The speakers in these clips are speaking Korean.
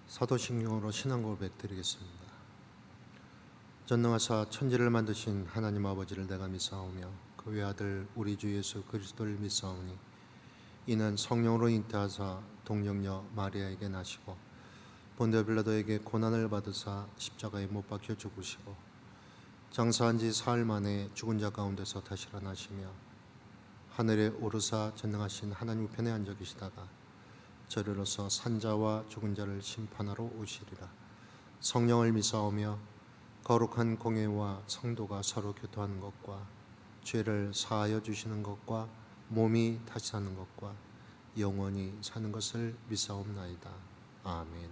사도신경으로 신앙 고백 드리겠습니다. 전능하사 천지를 만드신 하나님 아버지를 내가 믿사오며 그 외아들 우리 주 예수 그리스도를 믿사오니 이는 성령으로 잉태하사 동정녀 마리아에게 나시고 본디오 빌라도에게 고난을 받으사 십자가에 못 박혀 죽으시고 장사한 지 사흘 만에 죽은 자 가운데서 다시 일어나시며 하늘에 오르사 전능하신 하나님 우편에 앉아 계시다가 저리로서 산자와 죽은 자를 심판하러 오시리라. 성령을 믿사오며 거룩한 공예와 성도가 서로 교통하는 것과 죄를 사하여 주시는 것과 몸이 다시 사는 것과 영원히 사는 것을 믿사옵나이다. 아멘.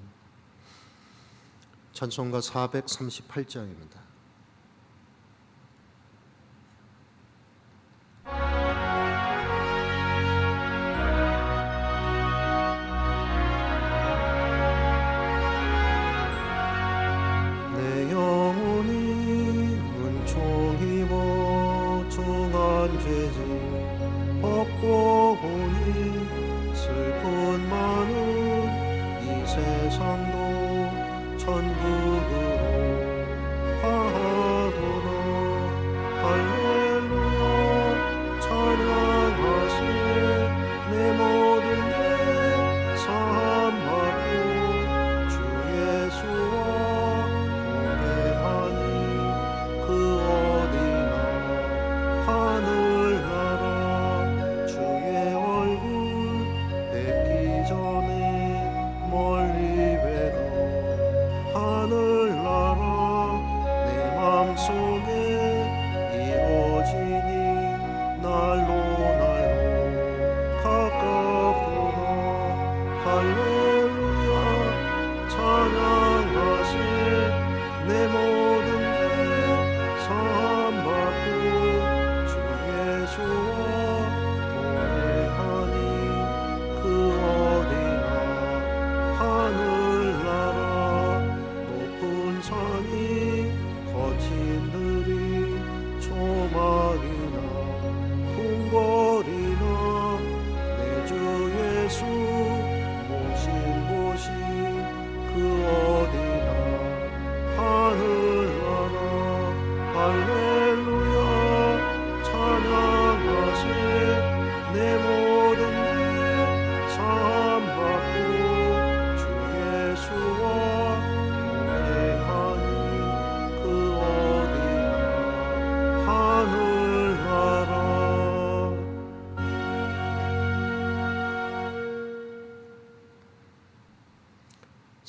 찬송가 438장입니다.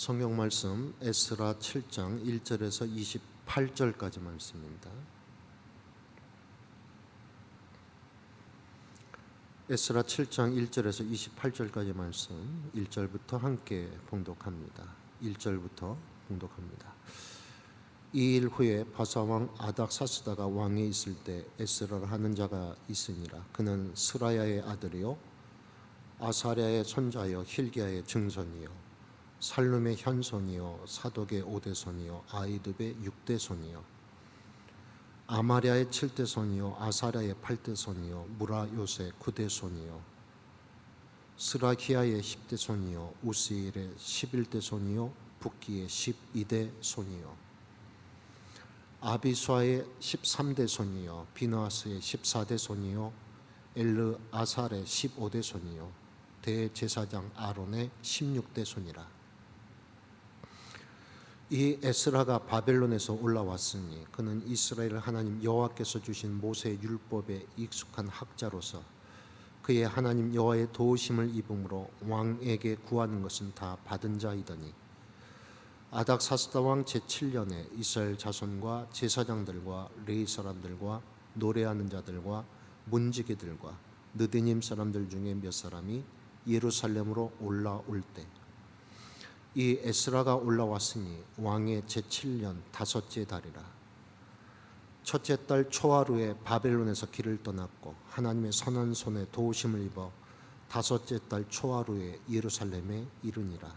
성경 말씀 에스라 7장 1절에서 28절까지 말씀입니다. 에스라 7장 1절에서 28절까지 말씀 1절부터 함께 봉독합니다. 1절부터 봉독합니다. 이 일 후에 바사왕 아닥사스다가 왕에 있을 때 에스라를 하는 자가 있으니라. 그는 스라야의 아들이요 아사랴의 손자여 힐기야의 증손이요 살룸의 현손이요 사독의 5대손이요 아이둡의 6대손이요 아마랴의 7대손이요 아사랴의 8대손이요 무라요의 9대손이요 스라히야의 10대손이요 우스일의 11대손이요 붓기의 12대손이요 아비수아의 13대손이요 비느하스의 14대손이요 엘르아살의 15대손이요 대제사장 아론의 16대손이라. 이 에스라가 바벨론에서 올라왔으니 그는 이스라엘 하나님 여호와께서 주신 모세의 율법에 익숙한 학자로서 그의 하나님 여호와의 도우심을 입음으로 왕에게 구하는 것은 다 받은 자이더니 아닥사스다 왕 제7년에 이스라엘 자손과 제사장들과 레위 사람들과 노래하는 자들과 문지기들과 느디님 사람들 중에 몇 사람이 예루살렘으로 올라올 때 이 에스라가 올라왔으니 왕의 제7년 다섯째 달이라. 첫째 달 초하루에 바벨론에서 길을 떠났고 하나님의 선한 손에 도우심을 입어 다섯째 달 초하루에 예루살렘에 이르니라.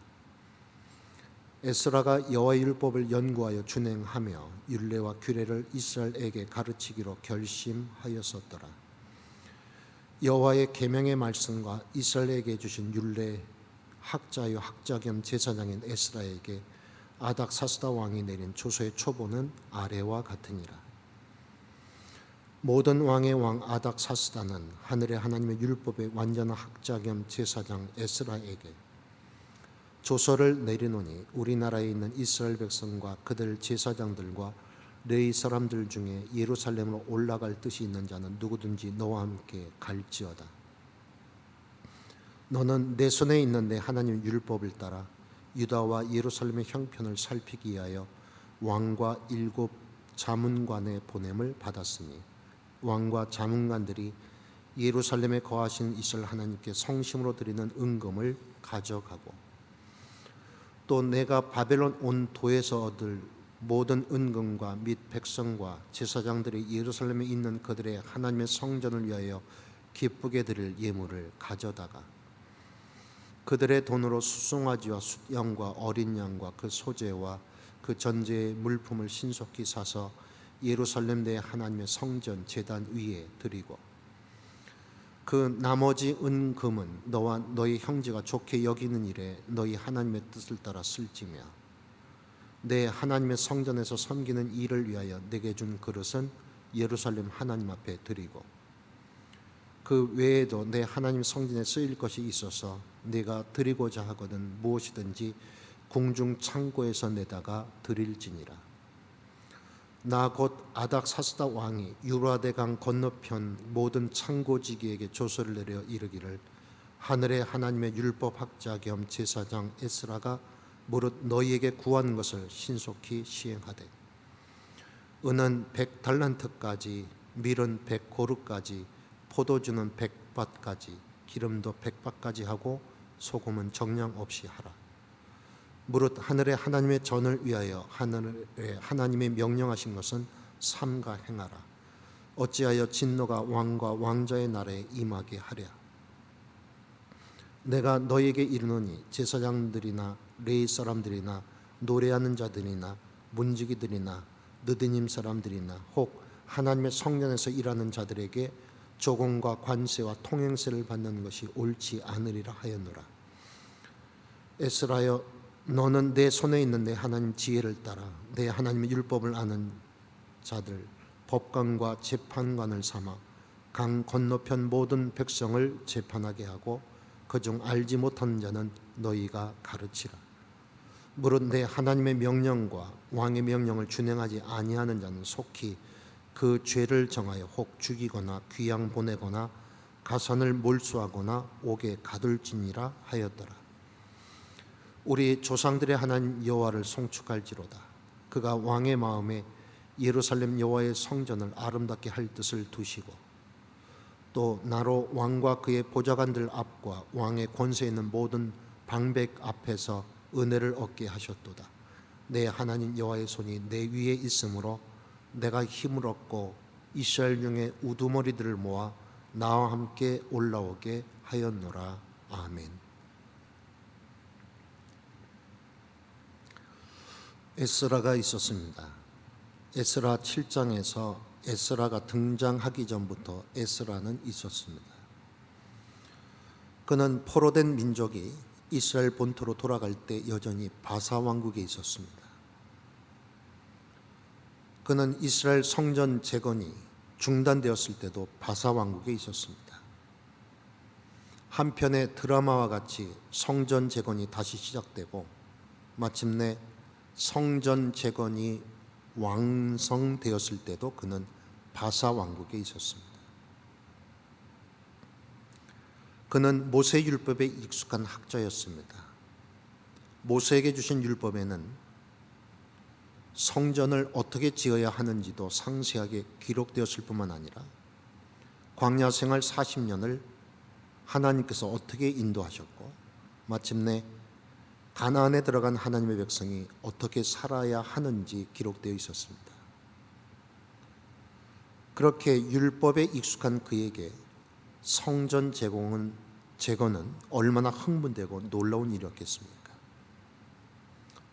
에스라가 여호와의 율법을 연구하여 준행하며 율례와 규례를 이스라엘에게 가르치기로 결심하였었더라. 여호와의 계명의 말씀과 이스라엘에게 주신 율례 학자요 학자 겸 제사장인 에스라에게 아닥사스다 왕이 내린 조서의 초본은 아래와 같으니라. 모든 왕의 왕 아닥사스다는 하늘의 하나님의 율법의 완전한 학자 겸 제사장 에스라에게 조서를 내리노니 우리나라에 있는 이스라엘 백성과 그들 제사장들과 레위 사람들 중에 예루살렘으로 올라갈 뜻이 있는 자는 누구든지 너와 함께 갈지어다. 너는 내 손에 있는 내 하나님 율법을 따라 유다와 예루살렘의 형편을 살피기 위하여 왕과 7 자문관의 보냄을 받았으니 왕과 자문관들이 예루살렘에 거하신 이스라엘 하나님께 성심으로 드리는 은금을 가져가고 또 내가 바벨론 온 도에서 얻을 모든 은금과 및 백성과 제사장들이 예루살렘에 있는 그들의 하나님의 성전을 위하여 기쁘게 드릴 예물을 가져다가 그들의 돈으로 수송아지와 숫양과 어린 양과 그 소재와 그 전제의 물품을 신속히 사서 예루살렘 내 하나님의 성전 제단 위에 드리고 그 나머지 은금은 너와 너희 형제가 좋게 여기는 일에 너희 하나님의 뜻을 따라 쓸지며 내 하나님의 성전에서 섬기는 일을 위하여 내게 준 그릇은 예루살렘 하나님 앞에 드리고 그 외에도 내 하나님 성전에 쓰일 것이 있어서 내가 드리고자 하거든 무엇이든지 궁중 창고에서 내다가 드릴지니라. 나 곧 아닥사스다 왕이 유라데 강 건너편 모든 창고지기에게 조서를 내려 이르기를 하늘의 하나님의 율법 학자 겸 제사장 에스라가 무릇 너희에게 구한 것을 신속히 시행하되 은은 100달란트까지 밀은 100고루까지 포도주는 100밭까지 기름도 100밭까지 하고 소금은 정량 없이 하라. 무릇 하늘의 하나님의 전을 위하여 하늘의 하나님의 명령하신 것은 삼가 행하라. 어찌하여 진노가 왕과 왕자의 날에 임하게 하랴. 내가 너희에게 이르노니 제사장들이나 레위 사람들이나 노래하는 자들이나 문지기들이나 느드님 사람들이나 혹 하나님의 성전에서 일하는 자들에게 조공과 관세와 통행세를 받는 것이 옳지 않으리라 하였노라. 에스라여, 너는 내 손에 있는 내 하나님 지혜를 따라 내 하나님의 율법을 아는 자들 법관과 재판관을 삼아 강 건너편 모든 백성을 재판하게 하고 그중 알지 못하는 자는 너희가 가르치라. 무릇 내 하나님의 명령과 왕의 명령을 준행하지 아니하는 자는 속히 그 죄를 정하여 혹 죽이거나 귀양 보내거나 가산을 몰수하거나 옥에 가둘지니라 하였더라. 우리 조상들의 하나님 여호와를 송축할지로다. 그가 왕의 마음에 예루살렘 여호와의 성전을 아름답게 할 뜻을 두시고 또 나로 왕과 그의 보좌관들 앞과 왕의 권세 있는 모든 방백 앞에서 은혜를 얻게 하셨도다. 내 하나님 여호와의 손이 내 위에 있으므로 내가 힘을 얻고 이스라엘 중에 우두머리들을 모아 나와 함께 올라오게 하였노라. 아멘. 에스라가 있었습니다. 에스라 7장에서 에스라가 등장하기 전부터 에스라는 있었습니다. 그는 포로된 민족이 이스라엘 본토로 돌아갈 때 여전히 바사 왕국에 있었습니다. 그는 이스라엘 성전 재건이 중단되었을 때도 바사 왕국에 있었습니다. 한편의 드라마와 같이 성전 재건이 다시 시작되고 마침내 성전 재건이 완성되었을 때도 그는 바사 왕국에 있었습니다. 그는 모세 율법에 익숙한 학자였습니다. 모세에게 주신 율법에는 성전을 어떻게 지어야 하는지도 상세하게 기록되었을 뿐만 아니라 광야 생활 40년을 하나님께서 어떻게 인도하셨고 마침내 가나안에 들어간 하나님의 백성이 어떻게 살아야 하는지 기록되어 있었습니다. 그렇게 율법에 익숙한 그에게 성전 재건은 얼마나 흥분되고 놀라운 일이었겠습니까?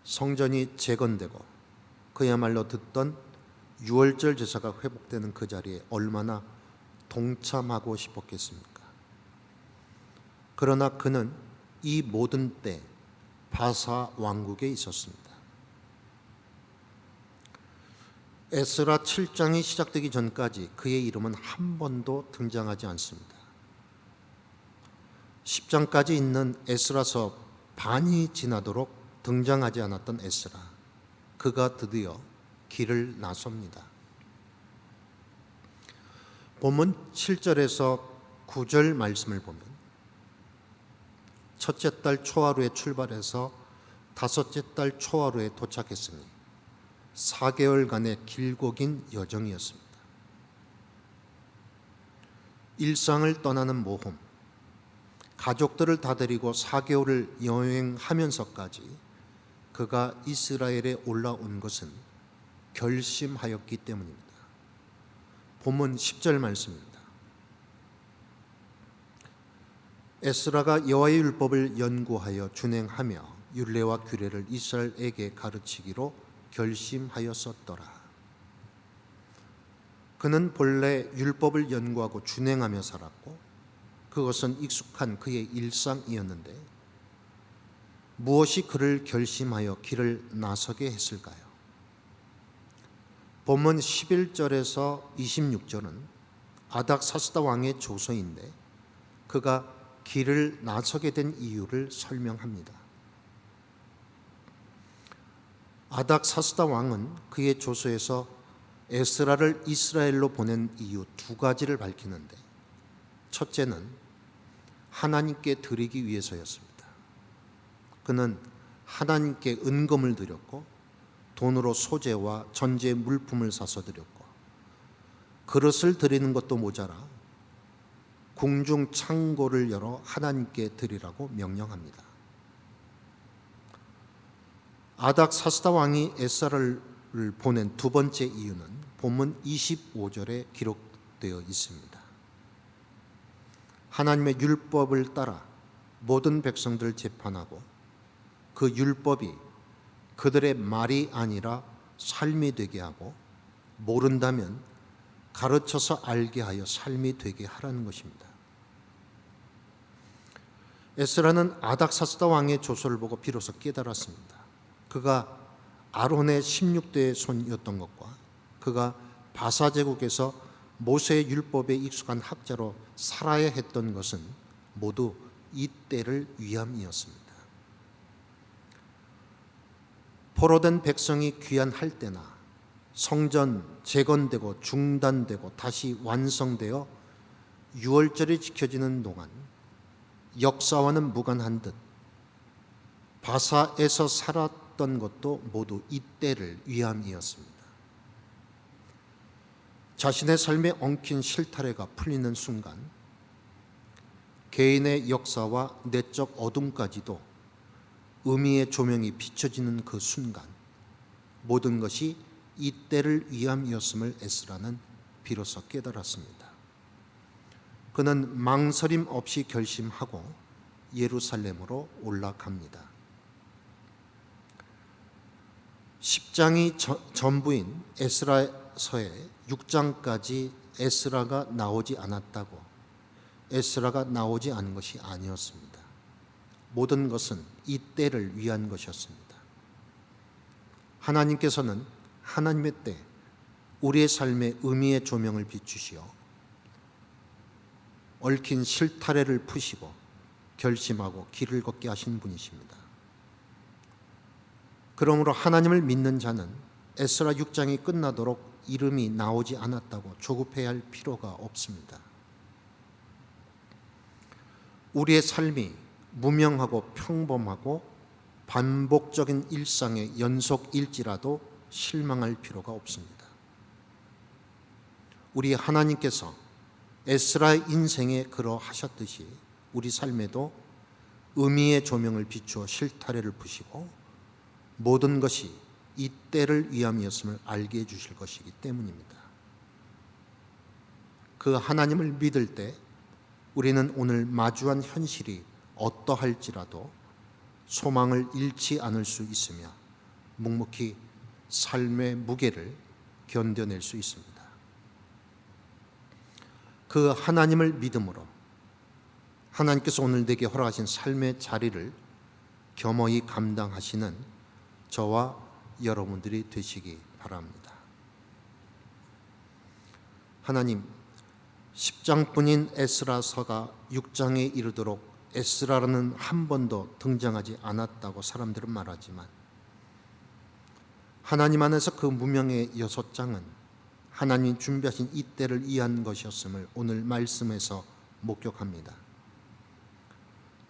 성전이 재건되고 그야말로 듣던 유월절 제사가 회복되는 그 자리에 얼마나 동참하고 싶었겠습니까? 그러나 그는 이 모든 때 바사 왕국에 있었습니다. 에스라 7장이 시작되기 전까지 그의 이름은 한 번도 등장하지 않습니다. 10장까지 있는 에스라서 반이 지나도록 등장하지 않았던 에스라, 그가 드디어 길을 나섭니다. 본문 7절에서 9절 말씀을 보면 첫째 달 초하루에 출발해서 다섯째 달 초하루에 도착했으니 4개월간의 길고 긴 여정이었습니다. 일상을 떠나는 모험, 가족들을 다 데리고 4개월을 여행하면서까지 그가 이스라엘에 올라온 것은 결심하였기 때문입니다. 본문 10절 말씀입니다. 에스라가 여호와의 율법을 연구하여 준행하며 율례와 규례를 이스라엘에게 가르치기로 결심하였었더라. 그는 본래 율법을 연구하고 준행하며 살았고 그것은 익숙한 그의 일상이었는데 무엇이 그를 결심하여 길을 나서게 했을까요? 본문 11절에서 26절은 아닥사스다 왕의 조서인데 그가 길을 나서게 된 이유를 설명합니다. 아닥사스다 왕은 그의 조서에서 에스라를 이스라엘로 보낸 이유 두 가지를 밝히는데 첫째는 하나님께 드리기 위해서였습니다. 그는 하나님께 은금을 드렸고 돈으로 소재와 전제 물품을 사서 드렸고 그릇을 드리는 것도 모자라 궁중 창고를 열어 하나님께 드리라고 명령합니다. 아닥사스다 왕이 에스라를 보낸 두 번째 이유는 본문 25절에 기록되어 있습니다. 하나님의 율법을 따라 모든 백성들을 재판하고 그 율법이 그들의 말이 아니라 삶이 되게 하고 모른다면 가르쳐서 알게 하여 삶이 되게 하라는 것입니다. 에스라는 아닥사스다 왕의 조서를 보고 비로소 깨달았습니다. 그가 아론의 16대 손이었던 것과 그가 바사 제국에서 모세의 율법에 익숙한 학자로 살아야 했던 것은 모두 이 때를 위함이었습니다. 포로된 백성이 귀환할 때나 성전 재건되고 중단되고 다시 완성되어 유월절이 지켜지는 동안 역사와는 무관한 듯 바사에서 살았던 것도 모두 이 때를 위함이었습니다. 자신의 삶에 엉킨 실타래가 풀리는 순간 개인의 역사와 내적 어둠까지도 의미의 조명이 비춰지는 그 순간 모든 것이 이 때를 위함이었음을 에스라는 비로소 깨달았습니다. 그는 망설임 없이 결심하고 예루살렘으로 올라갑니다. 10장이 전부인 에스라서의 6장까지 에스라가 나오지 않았다고 에스라가 나오지 않은 것이 아니었습니다. 모든 것은 이 때를 위한 것이었습니다. 하나님께서는 하나님의 때 우리의 삶에 의미의 조명을 비추시어 얽힌 실타래를 푸시고 결심하고 길을 걷게 하신 분이십니다. 그러므로 하나님을 믿는 자는 에스라 6장이 끝나도록 이름이 나오지 않았다고 조급해야 할 필요가 없습니다. 우리의 삶이 무명하고 평범하고 반복적인 일상의 연속일지라도 실망할 필요가 없습니다. 우리 하나님께서 에스라의 인생에 그러하셨듯이 우리 삶에도 의미의 조명을 비추어 실타래를 푸시고 모든 것이 이 때를 위함이었음을 알게 해주실 것이기 때문입니다. 그 하나님을 믿을 때 우리는 오늘 마주한 현실이 어떠할지라도 소망을 잃지 않을 수 있으며 묵묵히 삶의 무게를 견뎌낼 수 있습니다. 그 하나님을 믿음으로 하나님께서 오늘 내게 허락하신 삶의 자리를 겸허히 감당하시는 저와 여러분들이 되시기 바랍니다. 하나님, 10장뿐인 에스라서가 6장에 이르도록 에스라라는 한 번도 등장하지 않았다고 사람들은 말하지만 하나님 안에서 그 무명의 6장은 하나님 준비하신 이때를 위한 것이었음을 오늘 말씀에서 목격합니다.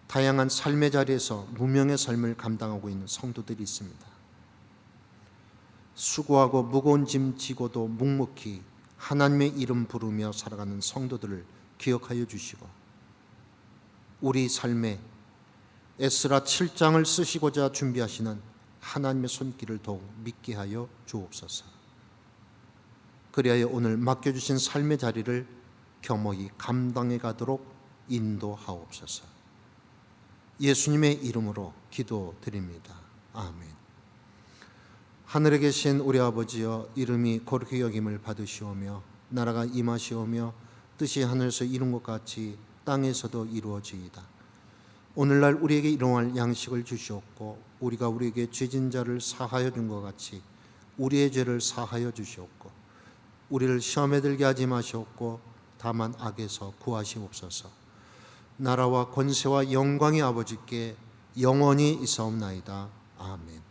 다양한 삶의 자리에서 무명의 삶을 감당하고 있는 성도들이 있습니다. 수고하고 무거운 짐 지고도 묵묵히 하나님의 이름 부르며 살아가는 성도들을 기억하여 주시고 우리 삶에 에스라 7장을 쓰시고자 준비하시는 하나님의 손길을 더욱 믿게 하여 주옵소서. 그리하여 오늘 맡겨주신 삶의 자리를 겸허히 감당해 가도록 인도하옵소서. 예수님의 이름으로 기도드립니다. 아멘. 하늘에 계신 우리 아버지여, 이름이 거룩히 여김을 받으시오며 나라가 임하시오며 뜻이 하늘에서 이룬 것 같이 땅에서도 이루어지이다. 오늘날 우리에게 일용할 양식을 주시옵고 우리가 우리에게 죄진 자를 사하여 준 것 같이 우리의 죄를 사하여 주시옵고 우리를 시험에 들게 하지 마시옵고 다만 악에서 구하시옵소서. 나라와 권세와 영광이 아버지께 영원히 있사옵나이다. 아멘.